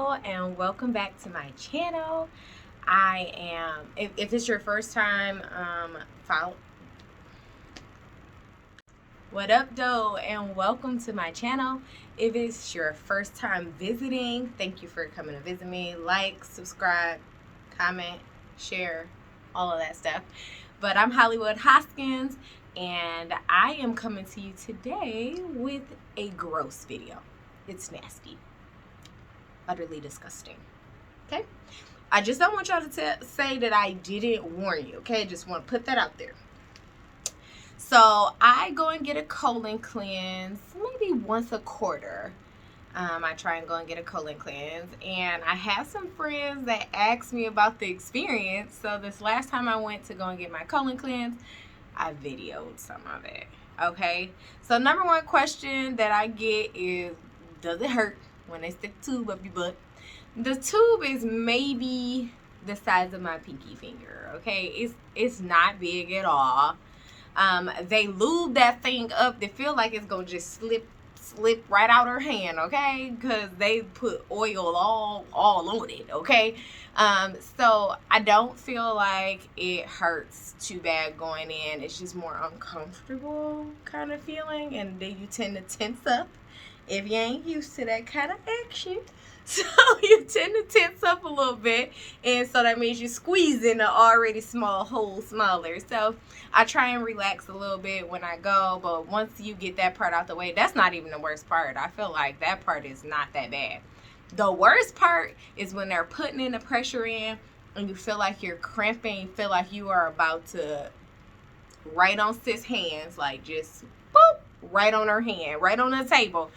Hello and welcome back to my channel. If it's your first time, what up though, and welcome to my channel. If it's your first time visiting, thank you for coming to visit me. Like, subscribe, comment, share, all of that stuff. But I'm Hollywood Hoskins, and I am coming to you today with a gross video. It's nasty, utterly disgusting. Okay, I just don't want y'all to say that I didn't warn you. Okay, just want to put that out there. So I go and get a colon cleanse maybe once a quarter. I try and go and get a colon cleanse, and I have some friends that ask me about the experience. So this last time I went to go and get my colon cleanse, I videoed some of it. Okay, so number one question that I get is, does it hurt when they stick the tube up your butt? The tube is maybe the size of my pinky finger. Okay, it's not big at all. They lube that thing up. They feel like it's gonna just slip right out her hand, okay, because they put oil all on it. Okay, so I don't feel like it hurts too bad going in. It's just more uncomfortable kind of feeling, and then you tend to tense up if you ain't used to that kind of action. So you tend to tense up a little bit, and so that means you're squeezing an already small hole smaller. So I try and relax a little bit when I go, but once you get that part out the way, that's not even the worst part. I feel like that part is not that bad. The worst part is when they're putting in the pressure in, and you feel like you're cramping, you feel like you are about to right on sis' hands, like just boop, right on her hand, right on the table.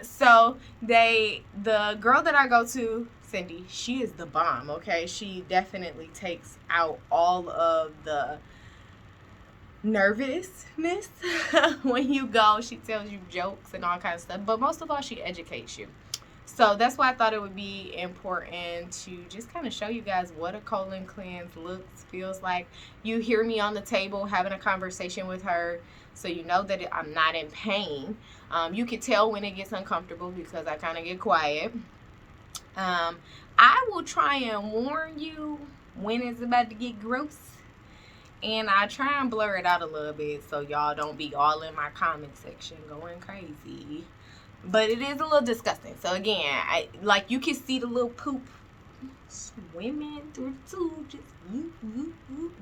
So the girl that I go to, Cindy, she is the bomb. Okay, she definitely takes out all of the nervousness when you go. She tells you jokes and all kinds of stuff, but most of all, she educates you. So that's why I thought it would be important to just kind of show you guys what a colon cleanse looks, feels like. You hear me on the table having a conversation with her, so you know that I'm not in pain. You can tell when it gets uncomfortable because I kind of get quiet. I will try and warn you when it's about to get gross, and I try and blur it out a little bit so y'all don't be all in my comment section going crazy. But it is a little disgusting. So again, like you can see the little poop swimming through the tube, just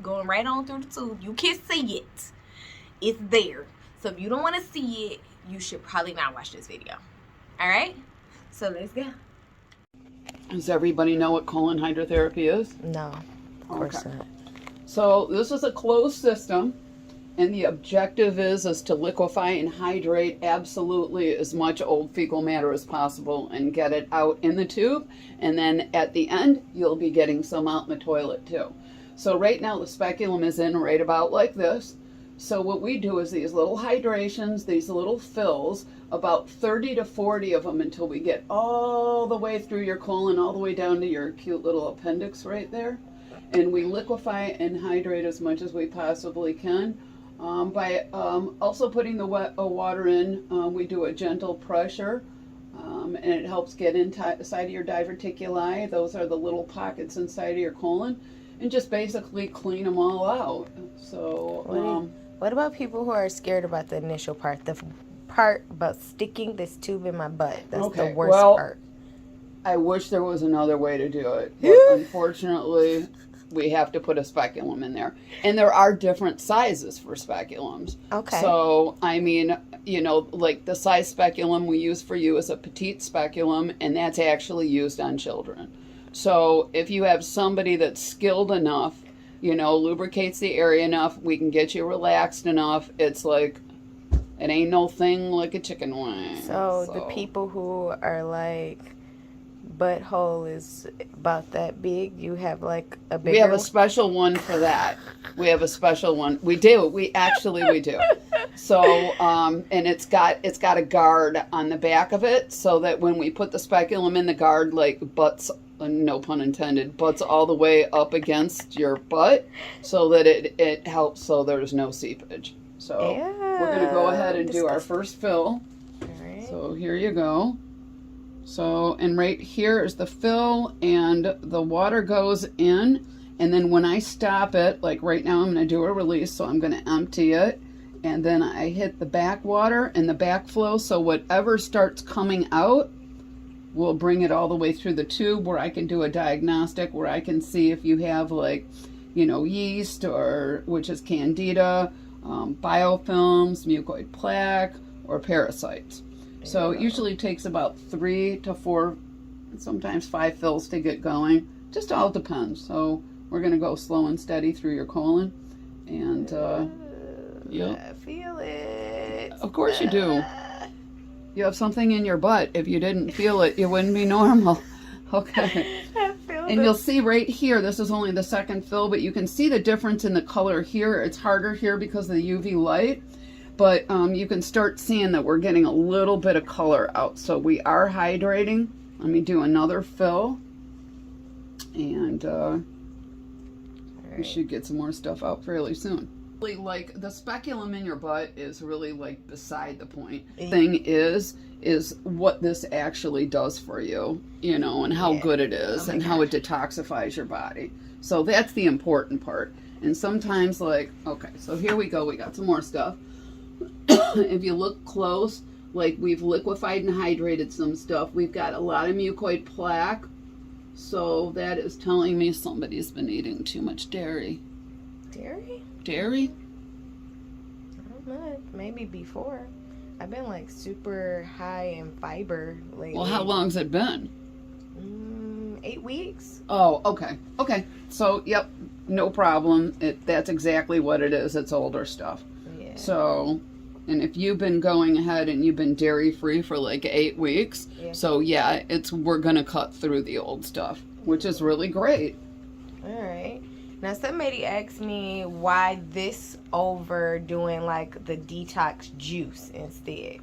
going right on through the tube. You can see it. It's there. So if you don't want to see it, you should probably not watch this video. All right? So let's go. Does everybody know what colon hydrotherapy is? No, of course not. So this is a closed system, and the objective is to liquefy and hydrate absolutely as much old fecal matter as possible and get it out in the tube. And then at the end, you'll be getting some out in the toilet too. So right now the speculum is in right about like this. So what we do is these little hydrations, these little fills, about 30 to 40 of them until we get all the way through your colon, all the way down to your cute little appendix right there. And we liquefy and hydrate as much as we possibly can. By also putting the water in, we do a gentle pressure, and it helps get inside of your diverticuli. Those are the little pockets inside of your colon, and just basically clean them all out. So what about people who are scared about the initial part, the part about sticking this tube in my butt? That's the worst part. I wish there was another way to do it, but unfortunately we have to put a speculum in there. And there are different sizes for speculums. Okay. So, I mean, you know, like the size speculum we use for you is a petite speculum, and that's actually used on children. So if you have somebody that's skilled enough, you know, lubricates the area enough, we can get you relaxed enough, it's like, it ain't no thing like a chicken wing. So the people who are like, butthole is about that big, you have like a bigger... We have a special one for that. We have a special one. We do. We do. So, and it's got a guard on the back of it, so that when we put the speculum in, the guard like butts, no pun intended, butts all the way up against your butt, so that it helps so there's no seepage. So we're going to go ahead and do our first fill. All right. So here you go. So, and right here is the fill, and the water goes in, and then when I stop it, like right now I'm going to do a release, so I'm going to empty it, and then I hit the back water and the backflow, so whatever starts coming out will bring it all the way through the tube, where I can do a diagnostic, where I can see if you have, like, you know, yeast, or which is candida, biofilms, mucoid plaque, or parasites. So it usually takes about 3 to 4, sometimes 5 fills to get going. Just all depends. So we're going to go slow and steady through your colon. And, I feel it. Of course you do. You have something in your butt. If you didn't feel it, it wouldn't be normal. Okay. I feel And you'll see right here, this is only the second fill, but you can see the difference in the color here. It's harder here because of the UV light. But you can start seeing that we're getting a little bit of color out. So we are hydrating. Let me do another fill. And we should get some more stuff out fairly soon. Like, the speculum in your butt is really, like, beside the point. Thing is what this actually does for you, you know, and how good it is, and how it detoxifies your body. So that's the important part. And sometimes, like, okay, so here we go. We got some more stuff. If you look close, like, we've liquefied and hydrated some stuff. We've got a lot of mucoid plaque. So that is telling me somebody's been eating too much dairy. Dairy? Dairy? I don't know. Maybe before. I've been, like, super high in fiber lately. Well, how long's it been? 8 weeks. Oh, okay. Okay. So, yep, no problem. That's exactly what it is. It's older stuff. Yeah. So, and if you've been going ahead and you've been dairy free for like 8 weeks, so yeah, we're gonna cut through the old stuff, which is really great. All right. Now, somebody asked me why this over doing like the detox juice instead.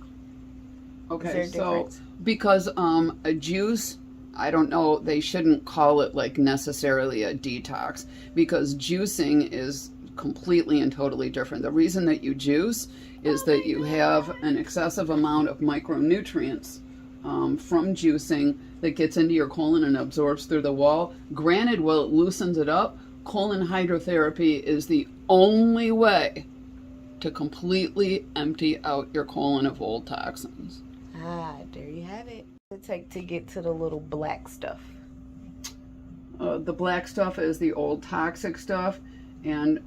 Okay, so because a juice, I don't know, they shouldn't call it like necessarily a detox, because juicing is completely and totally different. The reason that you juice is that you have an excessive amount of micronutrients from juicing that gets into your colon and absorbs through the wall. Granted, while it loosens it up, colon hydrotherapy is the only way to completely empty out your colon of old toxins. There you have it. It take to get to the little black stuff. The black stuff is the old toxic stuff, and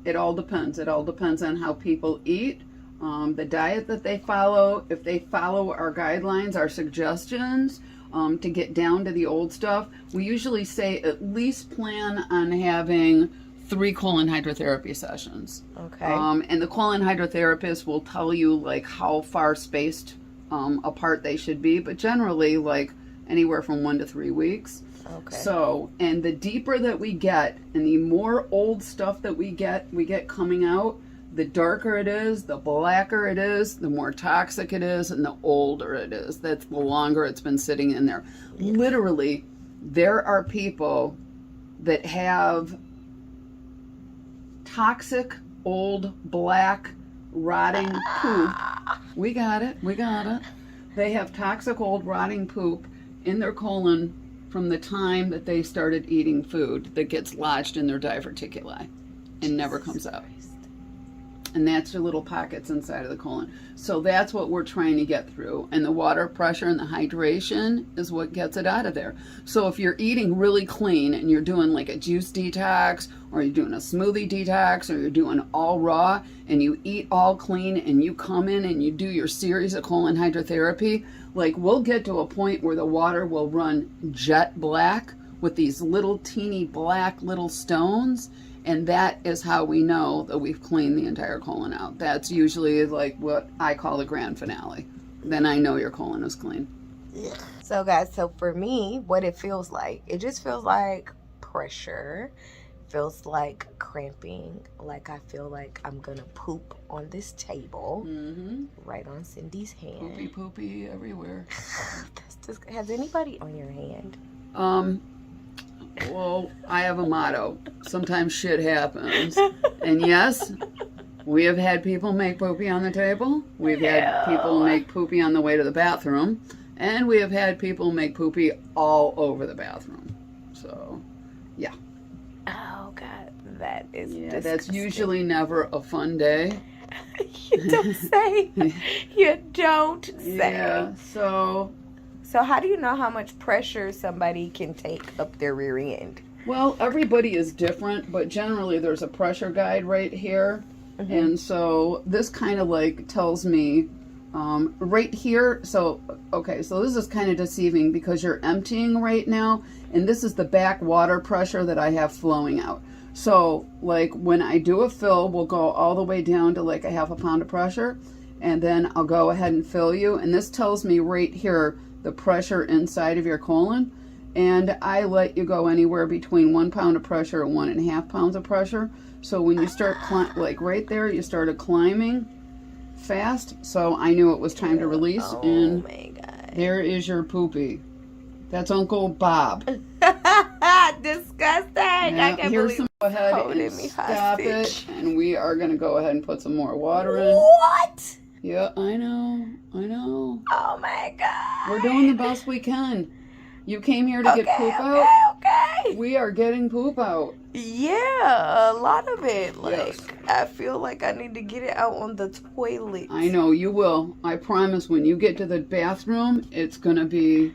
it all depends. It all depends on how people eat, the diet that they follow. If they follow our guidelines, our suggestions, to get down to the old stuff, we usually say at least plan on having 3 colon hydrotherapy sessions. Okay. And the colon hydrotherapist will tell you like how far spaced apart they should be, but generally like anywhere from 1 to 3 weeks. Okay. So, and the deeper that we get and the more old stuff that we get coming out, the darker it is, the blacker it is, the more toxic it is, and the older it is. That's the longer it's been sitting in there. Literally, there are people that have toxic, old, black, rotting poop. We got it. They have toxic, old, rotting poop in their colon from the time that they started eating food that gets lodged in their diverticuli and never comes out. And that's your little pockets inside of the colon. So that's what we're trying to get through. And the water pressure and the hydration is what gets it out of there. So if you're eating really clean and you're doing like a juice detox, or you're doing a smoothie detox, or you're doing all raw, and you eat all clean, and you come in and you do your series of colon hydrotherapy, like we'll get to a point where the water will run jet black with these little teeny black little stones. And that is how we know that we've cleaned the entire colon out. That's usually like what I call the grand finale. Then I know your colon is clean. So guys, so for me, what it feels like, it just feels like pressure. Feels like cramping. Like I feel like I'm gonna poop on this table. Right on Cindy's hand. Poopy everywhere. That's just, has anybody on your hand? Well, I have a motto. Sometimes shit happens. And yes, we have had people make poopy on the table. We've had people make poopy on the way to the bathroom. And we have had people make poopy all over the bathroom. So, yeah. Oh, God. That is Yeah, disgusting. that's usually never a fun day. You don't say. You don't say. Yeah, so how do you know how much pressure somebody can take up their rear end? well, everybody is different, but generally there's a pressure guide right here. Mm-hmm. And so this kind of like tells me right here. So, okay, so this is kind of deceiving because you're emptying right now, and this is the back water pressure that I have flowing out. So, like when I do a fill, we'll go all the way down to like a half a pound of pressure, and then I'll go ahead and fill you. And this tells me right here the pressure inside of your colon. And I let you go anywhere between 1 pound of pressure and 1.5 pounds of pressure. So when you start, like right there, you started climbing fast. So I knew it was time to release. Oh, and my God. there is your poopy. That's Uncle Bob. Disgusting. Now, I can't here's believe some. Go ahead holding and me stop hostage. it. And we are going to go ahead and put some more water in. What? Yeah, I know. Oh, my God. We're doing the best we can. You came here to get poop out. Okay. We are getting poop out. Yeah, a lot of it. Like, Yes. I feel like I need to get it out on the toilet. I know, you will. I promise when you get to the bathroom, it's going to be,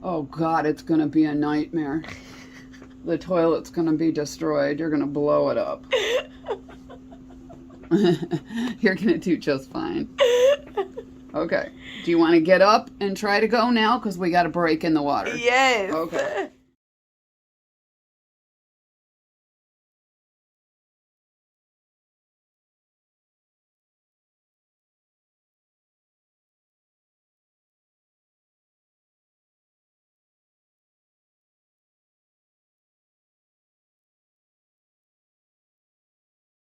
oh God, it's going to be a nightmare. The toilet's going to be destroyed. You're going to blow it up. You're going to do just fine. Okay. Do you want to get up and try to go now? Because we got a break in the water. Yes. Okay.